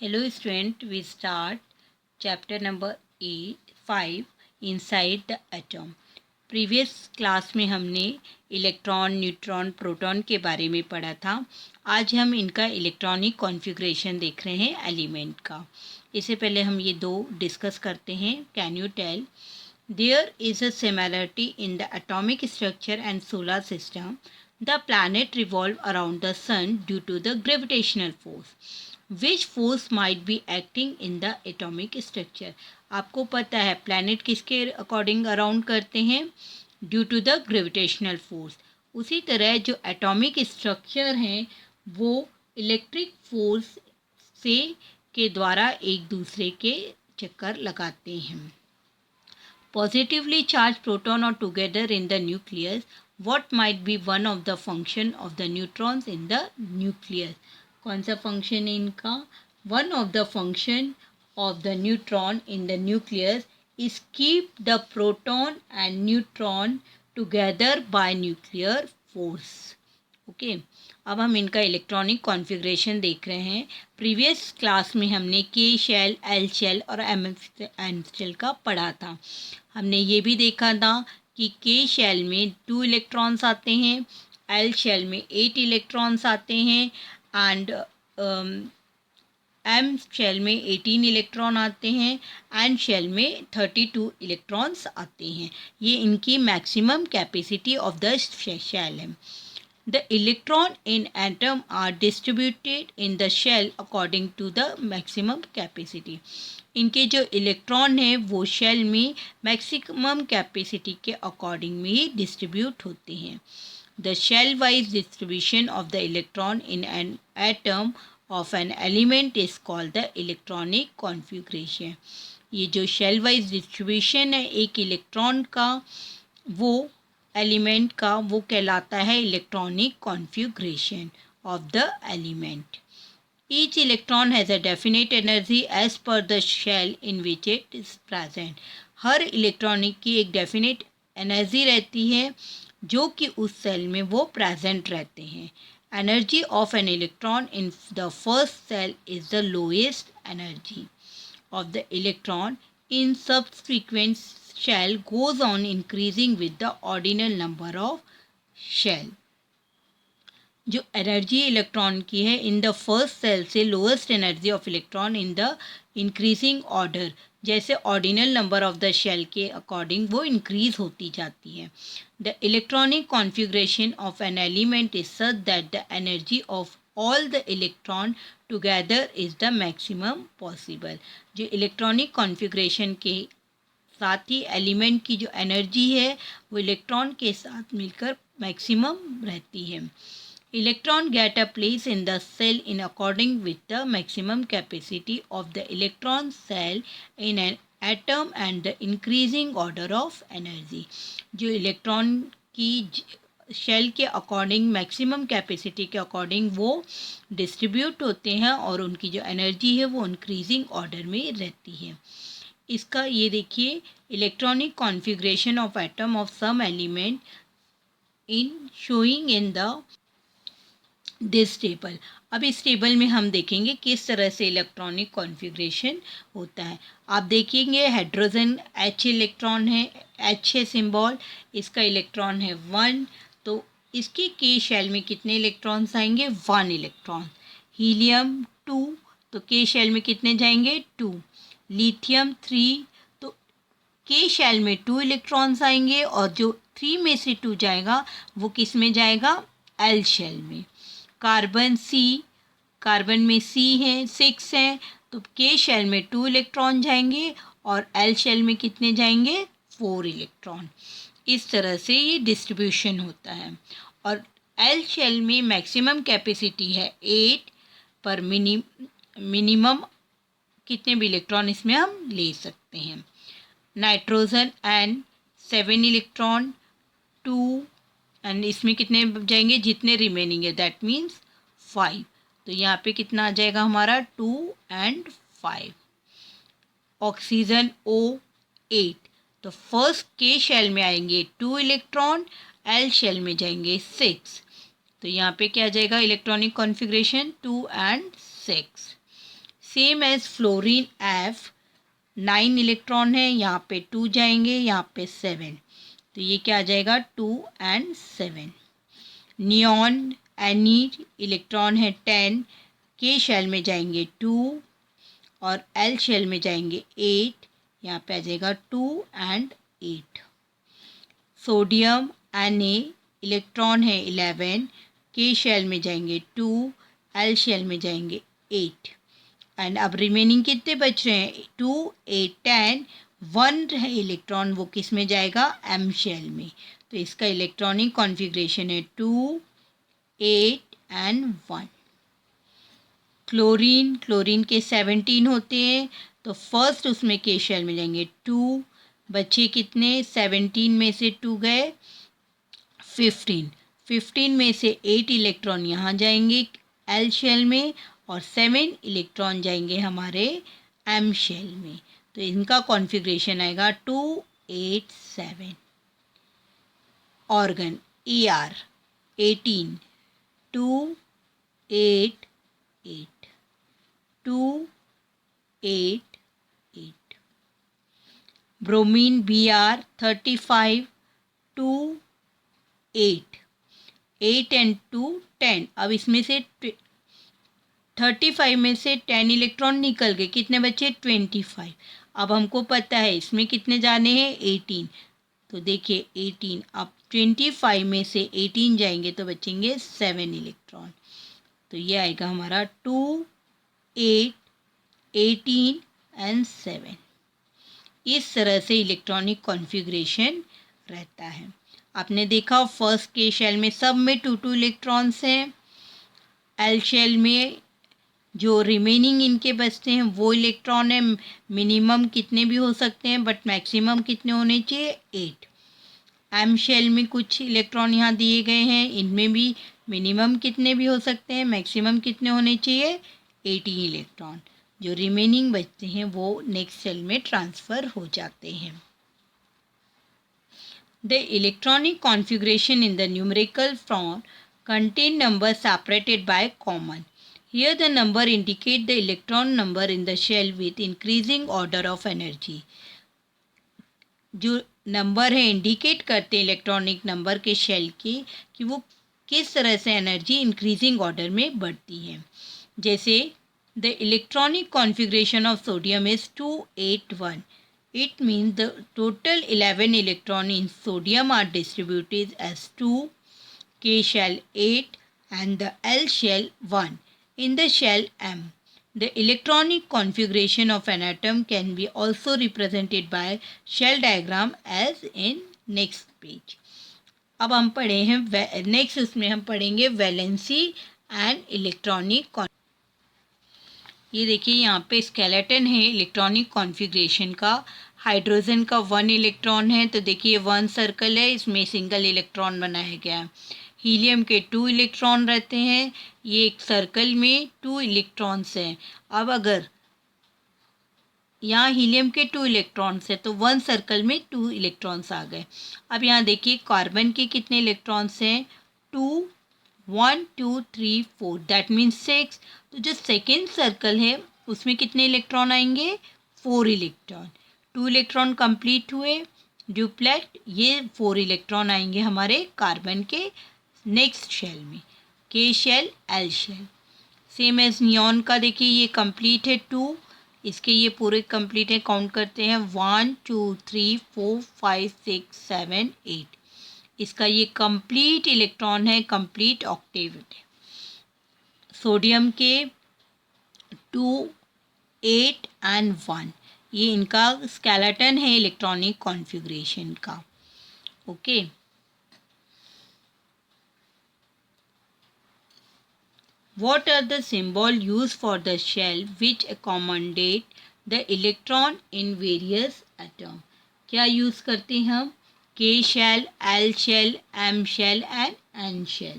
Hello student, we start chapter number 5 inside the atom. Previous class में हमने electron, neutron, proton के बारे में पढ़ा था. आज हम इनका इलेक्ट्रॉनिक कॉन्फ़िगरेशन देख रहे हैं एलिमेंट का. इससे पहले हम ये दो डिस्कस करते हैं. Can you tell there is a similarity in the atomic structure and solar system. The planet revolve around the sun due to the gravitational force. Which force might be acting in the atomic structure. आपको पता है planet किसके according around करते हैं, due to the gravitational force. उसी तरह जो atomic structure हैं वो इलेक्ट्रिक फोर्स से के द्वारा एक दूसरे के चक्कर लगाते हैं. Positively charged proton are together in the nucleus. What might be one of the function of the neutrons in the nucleus? कौन सा फंक्शन है इनका? One of the function of the neutron in the nucleus is keep the proton and neutron together by nuclear force. Okay, अब हम इनका electronic configuration देख रहे हैं. प्रीवियस क्लास में हमने के शेल, एल शेल और एम शेल का पढ़ा था. हमने ये भी देखा था कि के शेल में 2 इलेक्ट्रॉन्स आते हैं, एल शेल में 8 इलेक्ट्रॉन्स आते हैं एंड एम शेल में 18 इलेक्ट्रॉन आते हैं एंड शेल में 32 इलेक्ट्रॉन्स आते हैं. ये इनकी maximum capacity of the shell है. The electron in atom are distributed in the shell according to the maximum capacity. इनके जो इलेक्ट्रॉन हैं वो शेल में मैक्सिमम कैपेसिटी के अकॉर्डिंग में ही डिस्ट्रीब्यूट होते हैं. The shell wise distribution of the electron in an atom of an element is called the electronic configuration. ये जो शेल वाइज डिस्ट्रीब्यूशन है एक इलेक्ट्रॉन का वो एलिमेंट का वो कहलाता है electronic configuration of the element. Each electron has a definite energy as per the shell in which it is present. हर इलेक्ट्रॉनिक की एक डेफिनेट एनर्जी रहती है जो कि उस सेल में वो प्रेजेंट रहते हैं. Energy of an electron in the first shell is the lowest energy of the electron in subsequent shell goes on increasing with the ordinal number of shell. जो एनर्जी इलेक्ट्रॉन की है in the first shell से lowest energy of electron in the increasing order, जैसे ordinal number of the shell के according वो increase होती जाती है. The electronic configuration of an element is such that the energy of all the electron together is the maximum possible. जो electronic configuration के साथ ही element की जो एनर्जी है वो इलेक्ट्रॉन के साथ मिलकर मैक्सिमम रहती है. Electron get a place in the shell in according with the maximum capacity of the electron shell in an atom and the increasing order of energy. जो इलेक्ट्रॉन की शेल के अकॉर्डिंग मैक्सिमम कैपेसिटी के according वो distribute होते हैं और उनकी जो एनर्जी है वो इंक्रीजिंग ऑर्डर में रहती है. इसका ये देखिए electronic configuration of atom of some element in showing in the this table. अब इस टेबल में हम देखेंगे किस तरह से इलेक्ट्रॉनिक कॉन्फ़िगरेशन होता है. आप देखेंगे हाइड्रोजन H इलेक्ट्रॉन है, H है सिंबल, इसका इलेक्ट्रॉन है 1. तो इसके के शेल में कितने इलेक्ट्रॉन्स आएंगे? 1 इलेक्ट्रॉन. हीलियम 2, तो के शेल में कितने जाएंगे? 2. लिथियम 3, तो के शेल में 2 इलेक्ट्रॉन्स आएंगे और जो 3 में से 2 जाएगा वो किस में जाएगा? एल शेल में. कार्बन C, कार्बन में C है 6 है, तो के शेल में 2 इलेक्ट्रॉन जाएंगे और एल शेल में कितने जाएंगे? 4 इलेक्ट्रॉन. इस तरह से ये डिस्ट्रीब्यूशन होता है. और एल शेल में मैक्सिमम कैपेसिटी है 8, पर मिनिमम कितने भी इलेक्ट्रॉन इसमें हम ले सकते हैं. नाइट्रोजन N 7 इलेक्ट्रॉन, 2, एंड इसमें कितने जाएंगे? जितने रिमेनिंग है दैट मीन्स 5. तो यहाँ पे कितना आ जाएगा हमारा? 2 and 5. ऑक्सीजन O 8, तो फर्स्ट के शेल में आएंगे 2 इलेक्ट्रॉन, एल शेल में जाएंगे 6. तो यहाँ पे क्या आ जाएगा electronic configuration? 2 and 6. Same as fluorine F, 9 electron है, यहाँ पे 2 जाएंगे, यहाँ पे 7, तो ये क्या आ जाएगा 2 and 7। नियॉन Ni इलेक्ट्रॉन है 10, K शेल में जाएंगे 2 और L शेल में जाएंगे 8, यहाँ पे आ जाएगा 2 and 8। सोडियम Na इलेक्ट्रॉन है 11, K शेल में जाएंगे 2, L शेल में जाएंगे 8। एंड अब रिमेनिंग कितने बच रहे हैं 2, 8, 10, 1 है इलेक्ट्रॉन, वो किस में जाएगा M शेल में। तो इसका इलेक्ट्रॉनिक कॉन्फ़िगरेशन है 2, 8 and 1। क्लोरीन के 17 होते हैं, तो फर्स्ट उसमें K शेल में जाएंगे 2, बचे कितने 17 में से 2 गए 15 में से 8 इलेक्ट्रॉन यहाँ जाएंगे L शेल में और 7 इलेक्ट्रॉन जाएंगे हमारे M शेल में। तो इनका कॉन्फ़िगरेशन आएगा 2, 8, 7। Organ ER 18, 2, 8, 8, 2, 8, 8। Bromine Br 35, 2, 8, 8 and 2 10। अब इसमें से 35 में से 10 इलेक्ट्रॉन निकल गए, कितने बचे 25। अब हमको पता है इसमें कितने जाने हैं 18, तो देखिए 18, अब 25 में से 18 जाएंगे तो बचेंगे 7 इलेक्ट्रॉन। तो ये आएगा हमारा 2, 8, 18 and 7। इस तरह से इलेक्ट्रॉनिक कॉन्फ़िगरेशन रहता है। आपने देखा फर्स्ट के शेल में सब में 2 इलेक्ट्रॉन्स हैं, एल शेल में जो रिमेनिंग इनके बचते हैं वो इलेक्ट्रॉन है, मिनिमम कितने भी हो सकते हैं बट मैक्सिमम कितने होने चाहिए 8। एम शेल में कुछ इलेक्ट्रॉन यहाँ दिए गए हैं, इनमें भी मिनिमम कितने भी हो सकते हैं, मैक्सिमम कितने होने चाहिए 18 इलेक्ट्रॉन। जो रिमेनिंग बचते हैं वो नेक्स्ट शेल में ट्रांसफ़र हो जाते हैं। The electronic configuration in the numerical form contain numbers separated by common. Here the number indicate the electron number in the shell with increasing order of energy. जो number है indicate करते हैं electronic number के shell के कि वो किस तरह से एनर्जी इंक्रीजिंग ऑर्डर में बढ़ती है। जैसे the electronic configuration of sodium is 281। It means the total 11 electron in sodium are distributed as 2, K shell 8 and the L shell 1 in the shell M. The electronic configuration of an atom can be also represented by shell diagram as in next page. अब हम पढ़े हैं next, उसमें हम पढ़ेंगे valency and electronic. ये देखिए यहाँ पे स्केलेटन है इलेक्ट्रॉनिक कॉन्फ़िगरेशन का। हाइड्रोजन का 1 इलेक्ट्रॉन है, तो देखिए 1 सर्कल है, इसमें सिंगल इलेक्ट्रॉन बनाया गया है। हीलियम के 2 इलेक्ट्रॉन रहते हैं, ये एक सर्कल में 2 इलेक्ट्रॉन्स हैं। अब अगर यहाँ हीलियम के 2 इलेक्ट्रॉन्स हैं तो 1 सर्कल में 2 इलेक्ट्रॉन्स आ गए। अब यहाँ देखिए कार्बन के कितने इलेक्ट्रॉन्स हैं 2, 1, 2, 3, 4, दैट मीन्स 6। तो जो सेकेंड सर्कल है उसमें कितने इलेक्ट्रॉन आएंगे 4 इलेक्ट्रॉन। 2 इलेक्ट्रॉन कंप्लीट हुए, ड्यूप्लेट, ये 4 इलेक्ट्रॉन आएंगे हमारे कार्बन के नेक्स्ट शेल में, K shell L shell. Same as neon का देखिए ये कंप्लीट है 2, इसके ये पूरे कंप्लीट है, काउंट करते हैं 1, 2, 3, 4, 5, 6, 7, 8। इसका ये कंप्लीट इलेक्ट्रॉन है, कंप्लीट ऑक्टेव है। सोडियम के 2, 8 and 1, ये इनका स्केलेटन है इलेक्ट्रॉनिक कॉन्फ़िगरेशन का। Okay, what are the symbol used for the shell which accommodate the electron in various atom? क्या यूज़ करते हैं हम K shell, L shell, M shell and N shell.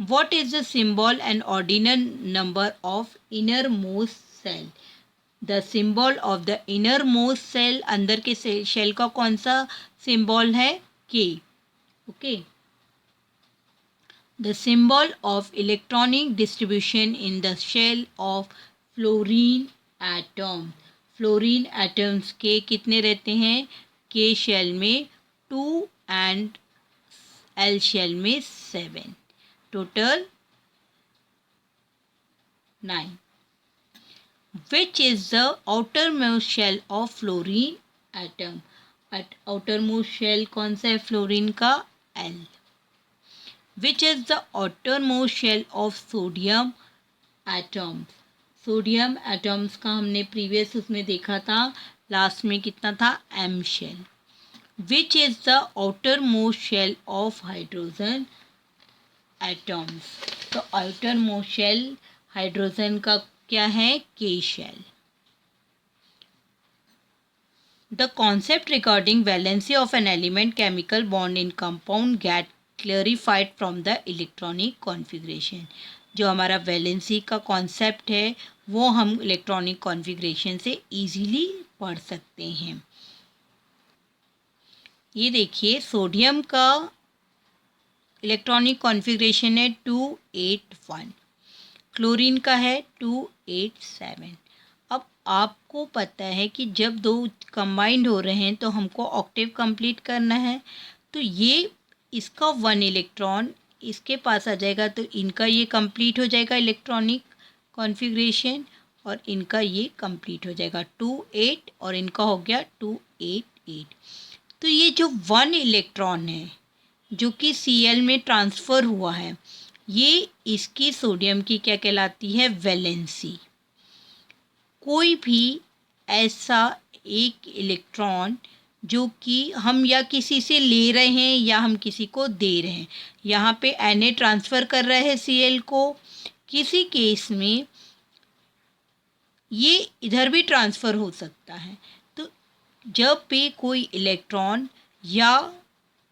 What is the symbol and ordinal number of innermost cell? The symbol of the innermost cell, अंदर के shell का कौन सा symbol है K. Okay. The symbol of electronic distribution in the shell of fluorine atom, fluorine atoms के कितने रहते हैं? के शेल में 2 एंड एल शेल में 7, total 9. Which is the outermost shell of fluorine atom? outermost shell कौन सा है फ्लोरीन का? L. Which is the outermost shell of sodium atoms? Sodium atoms का हमने प्रीवियस उसमें देखा था, लास्ट में कितना था? M shell. Which is the outermost shell of hydrogen atoms? तो outermost shell हाइड्रोजन का क्या है? K shell. The concept regarding valency of an element chemical bond in compound get clarified from the electronic configuration. जो हमारा valency का concept है वो हम इलेक्ट्रॉनिक कॉन्फ़िगरेशन से इजीली पढ़ सकते हैं. ये देखिए सोडियम का इलेक्ट्रॉनिक कॉन्फ़िगरेशन है 281, क्लोरीन का है 287. अब आपको पता है कि जब दो कंबाइंड हो रहे हैं तो हमको ऑक्टेव कंप्लीट करना है, तो ये इसका 1 इलेक्ट्रॉन इसके पास आ जाएगा तो इनका ये कंप्लीट हो जाएगा इलेक्ट्रॉनिक कॉन्फ़िगरेशन, और इनका ये कंप्लीट हो जाएगा 28 और इनका हो गया 288. तो ये जो 1 इलेक्ट्रॉन है जो कि Cl में ट्रांसफ़र हुआ है, ये इसकी सोडियम की क्या कहलाती है? वैलेंसी. कोई भी ऐसा एक इलेक्ट्रॉन जो कि हम या किसी से ले रहे हैं या हम किसी को दे रहे हैं, यहाँ पे Na ट्रांसफ़र कर रहा है Cl को, किसी केस में ये इधर भी ट्रांसफ़र हो सकता है. तो जब भी कोई इलेक्ट्रॉन या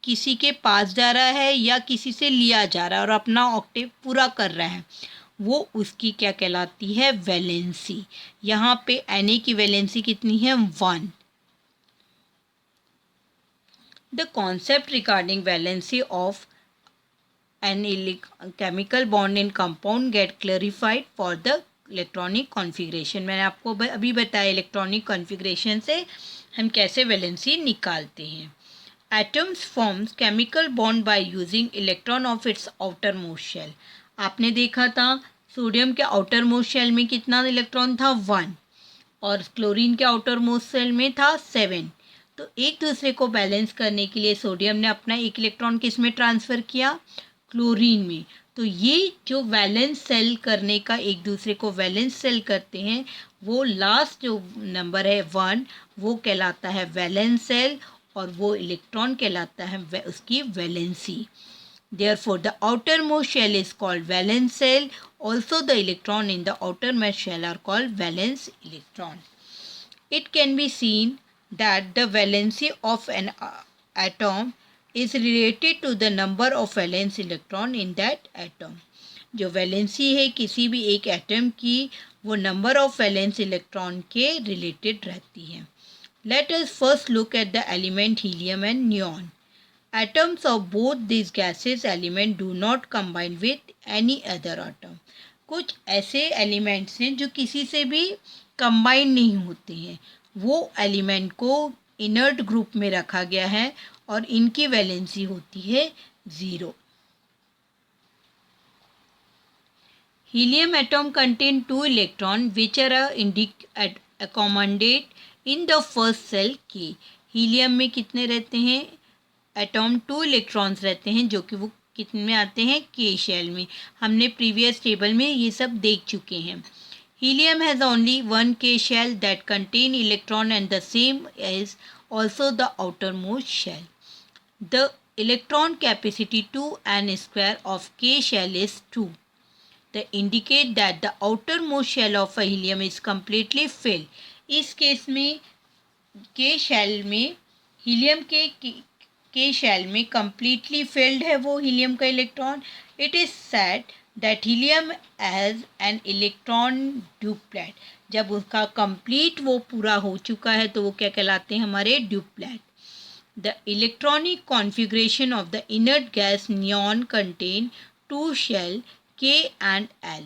किसी के पास जा रहा है या किसी से लिया जा रहा है और अपना ऑक्टेव पूरा कर रहा है, वो उसकी क्या कहलाती है? वैलेंसी. यहाँ पे Na की वैलेंसी कितनी है? 1. The concept regarding valency of an chemical bond in compound get clarified for the electronic configuration. मैंने आपको अभी बताया इलेक्ट्रॉनिक कॉन्फ़िगरेशन से हम कैसे वैलेंसी निकालते हैं. Atoms forms chemical bond by using electron of its outermost shell. आपने देखा था सोडियम के आउटर मोस्ट शेल में कितना इलेक्ट्रॉन था? 1, और क्लोरीन के आउटर मोस्ट शेल में था 7. तो एक दूसरे को बैलेंस करने के लिए सोडियम ने अपना एक इलेक्ट्रॉन किस में ट्रांसफ़र किया? क्लोरीन में. तो ये जो वैलेंस सेल करने का एक दूसरे को वैलेंस सेल करते हैं, वो लास्ट जो नंबर है 1 वो कहलाता है वैलेंस सेल, और वो इलेक्ट्रॉन कहलाता है उसकी valency. Therefore, the outermost shell is called valence shell. Also, the electron in the outermost shell are called valence electron. It can be seen that the valency of an atom is related to the number of valence electron in that atom. जो valency है किसी भी एक atom की, वो number of valence electron के related रहती है. Let us first look at the element helium and neon. Atoms of both these gases element do not combine with any other atom. कुछ ऐसे एलिमेंट्स हैं जो किसी से भी कंबाइन नहीं होते हैं, वो एलिमेंट को इनर्ट ग्रुप में रखा गया है और इनकी वैलेंसी होती है 0. Helium atom contain 2 electrons which are accommodated in the first cell K. Helium में कितने रहते हैं? एटॉम 2 इलेक्ट्रॉन्स रहते हैं जो कि वो कितने में आते हैं? के शेल में. हमने प्रीवियस टेबल में ये सब देख चुके हैं. Helium has only 1 K shell that contain electron and the same is also the outermost shell. The electron capacity 2n² of K shell is 2. They indicate that the outermost shell of a helium is completely filled. इस case में K shell में helium के shell में completely filled है वो helium का electron. It is said that helium has an electron duplet. जब उसका complete वो पूरा हो चुका है तो वो क्या कहलाते हैं? हमारे duplet. The electronic configuration of the inert gas neon contain 2 shell K and L.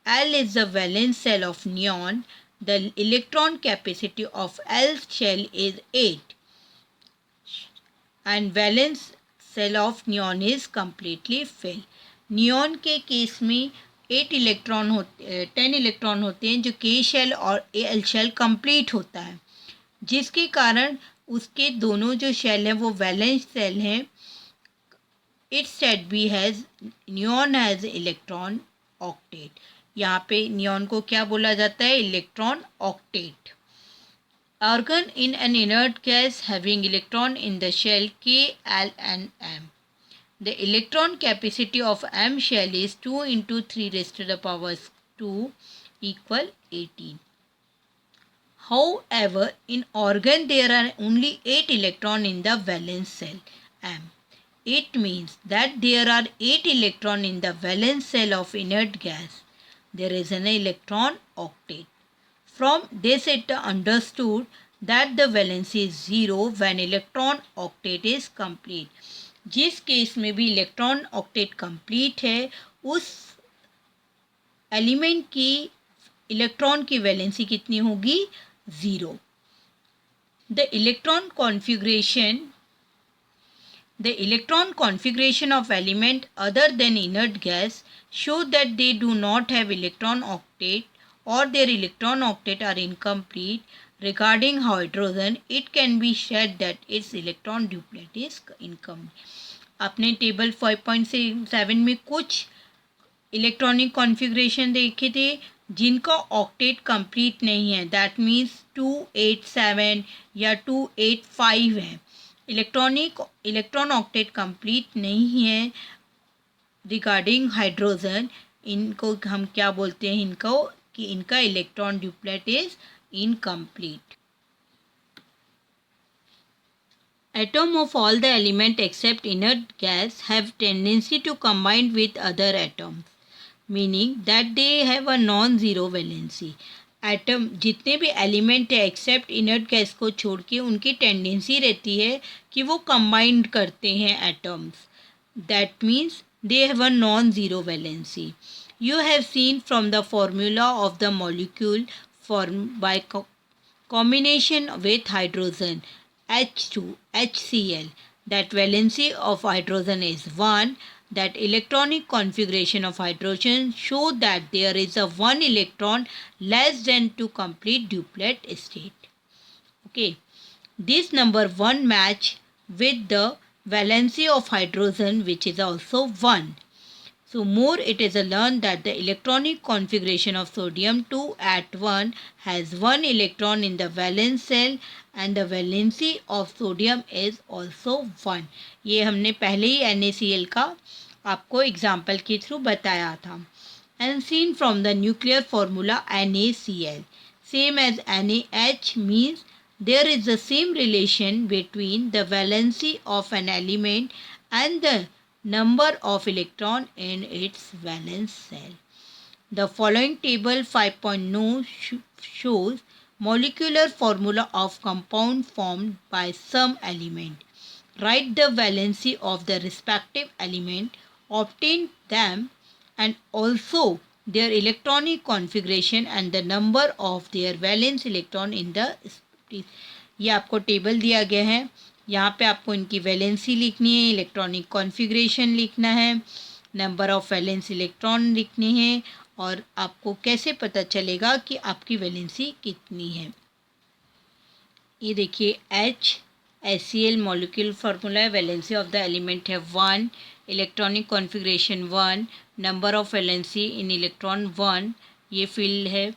L is the valence cell of neon. The electron capacity of L shell is 8 and valence cell of neon is completely filled. Neon के case में 10 electron होते हैं जो K shell और L shell complete होता है, जिसके कारण उसके दोनों जो शेल हैं वो वैलेंस सेल हैं. It's set be has neon has electron octet. यहाँ पे नियॉन को क्या बोला जाता है? Electron octet. Argon in an inert gas having electron in the shell K, L and M. The electron capacity of M shell is 2 into 3 raised to the power 2 equal 18. However, in argon there are only 8 electrons in the valence cell M. It means that there are 8 electrons in the valence cell of inert gas. There is an electron octet. From this it understood that the valency is 0 when electron octet is complete. जिस case में भी electron octet complete है उस element की electron की valency कितनी होगी? 0. The electron configuration of element other than inert gas show that they do not have electron octet or their electron octet are incomplete. Regarding hydrogen, it can be said that its electron duplet is incomplete. आपने table 5.7 में कुछ electronic configuration देखे थे जिनका octet complete नहीं है. That means 287 या 285 है. इलेक्ट्रॉन ऑक्टेट कंप्लीट नहीं है. रिगार्डिंग हाइड्रोजन, इनको हम क्या बोलते हैं? इनको कि इनका electron duplet is incomplete. Atom of all the element except inert gas have tendency to combine with other atoms, meaning that they have a non-zero valency. Atom जितने भी एलिमेंट है एक्सेप्ट इनर्ट गैस को छोड़ के उनकी tendency रहती है कि वो कंबाइंड करते हैं atoms. That means they have a non zero valency. You have seen from the formula of the molecule formed by combination with hydrogen H2 HCl that valency of hydrogen is 1. That electronic configuration of hydrogen show that there is a 1 electron less than to complete duplet state. Okay, this number 1 match with the valency of hydrogen which is also 1. So more it is learned that the electronic configuration of sodium 2 at 1 has 1 electron in the valence cell and the valency of sodium is also 1. ये हमने पहले ही NaCl का आपको example के through बताया था. And seen from the nuclear formula NaCl same as NaH means there is the same relation between the valency of an element and the number of electron in its valence cell. The following table 5.0 shows molecular formula of compound formed by some element. Write the valency of the respective element, obtain them and also their electronic configuration and the number of their valence electron in the. ये आपको table दिया गया है. यहाँ पे आपको इनकी valency लिखनी है, इलेक्ट्रॉनिक कॉन्फ़िगरेशन लिखना है, नंबर ऑफ़ वैलेंस इलेक्ट्रॉन लिखने हैं और आपको कैसे पता चलेगा कि आपकी वैलेंसी कितनी है. ये देखिए HCl मॉलिक्यूल फार्मूला है. वैलेंसी ऑफ द एलिमेंट है 1, electronic configuration 1, number of valency in electron 1. ये फील्ड है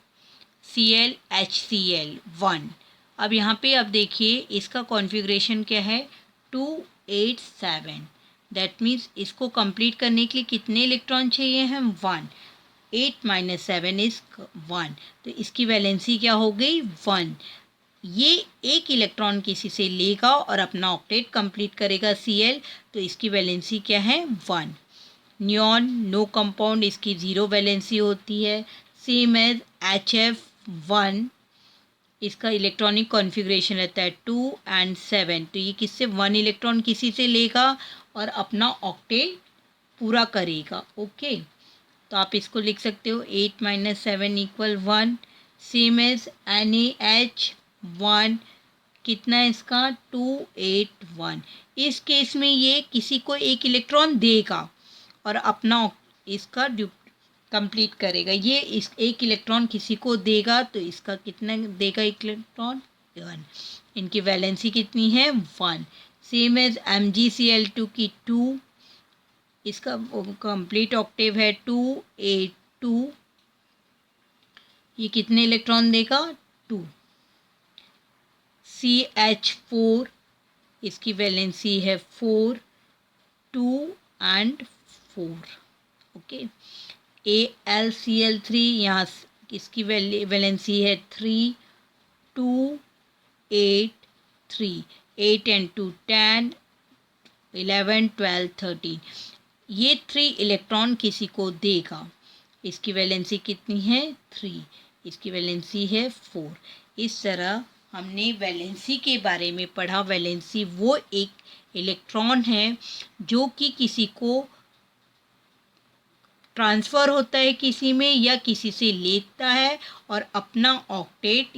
Cl HCl 1. अब यहाँ पे आप देखिए इसका कॉन्फ़िगरेशन क्या है 287. दैट मीन्स इसको कंप्लीट करने के लिए कितने इलेक्ट्रॉन चाहिए हैं 1. 8 - 7 इज़ 1. तो इसकी वैलेंसी क्या हो गई 1. ये एक इलेक्ट्रॉन किसी से लेगा और अपना ऑक्टेट कंप्लीट करेगा Cl. तो इसकी वैलेंसी क्या है 1. नियॉन नो कंपाउंड इसकी ज़ीरो वैलेंसी होती है. सेम एज HF1 इसका इलेक्ट्रॉनिक कॉन्फ़िगरेशन रहता है 2 और 7. तो ये किससे 1 इलेक्ट्रॉन किसी से लेगा और अपना ऑक्टेट पूरा करेगा. ओके, तो तो आप इसको लिख सकते हो 8 minus 7 equal 1, same as NaH1 कितना है इसका 281। इस केस में ये किसी को एक इलेक्ट्रॉन देगा और अपना इसका कंप्लीट करेगा। ये इस एक इलेक्ट्रॉन किसी को देगा तो इसका कितना देगा इलेक्ट्रॉन 1। इनकी वैलेंसी कितनी है 1, सेम एज MgCl2 की 2, इसका कंप्लीट ऑक्टेव है 282, ये कितने इलेक्ट्रॉन देगा 2। CH4 इसकी वैलेंसी है 4, 2 एंड 4। ओके, AlCl3 यहाँ इसकी वैलेंसी है 3, 2, 8, 3, 8 and 2 10, 11, 12, 13। ये 3 इलेक्ट्रॉन किसी को देगा। इसकी वैलेंसी कितनी है 3, इसकी वैलेंसी है 4। इस तरह हमने वैलेंसी के बारे में पढ़ा। वैलेंसी वो एक इलेक्ट्रॉन है जो कि किसी को ट्रांसफ़र होता है किसी में या किसी से लेता है और अपना ऑक्टेट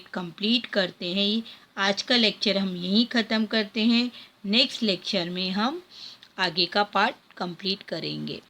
कंप्लीट करते हैं। आज का लेक्चर हम यहीं ख़त्म करते हैं। नेक्स्ट लेक्चर में हम आगे का पार्ट कंप्लीट करेंगे।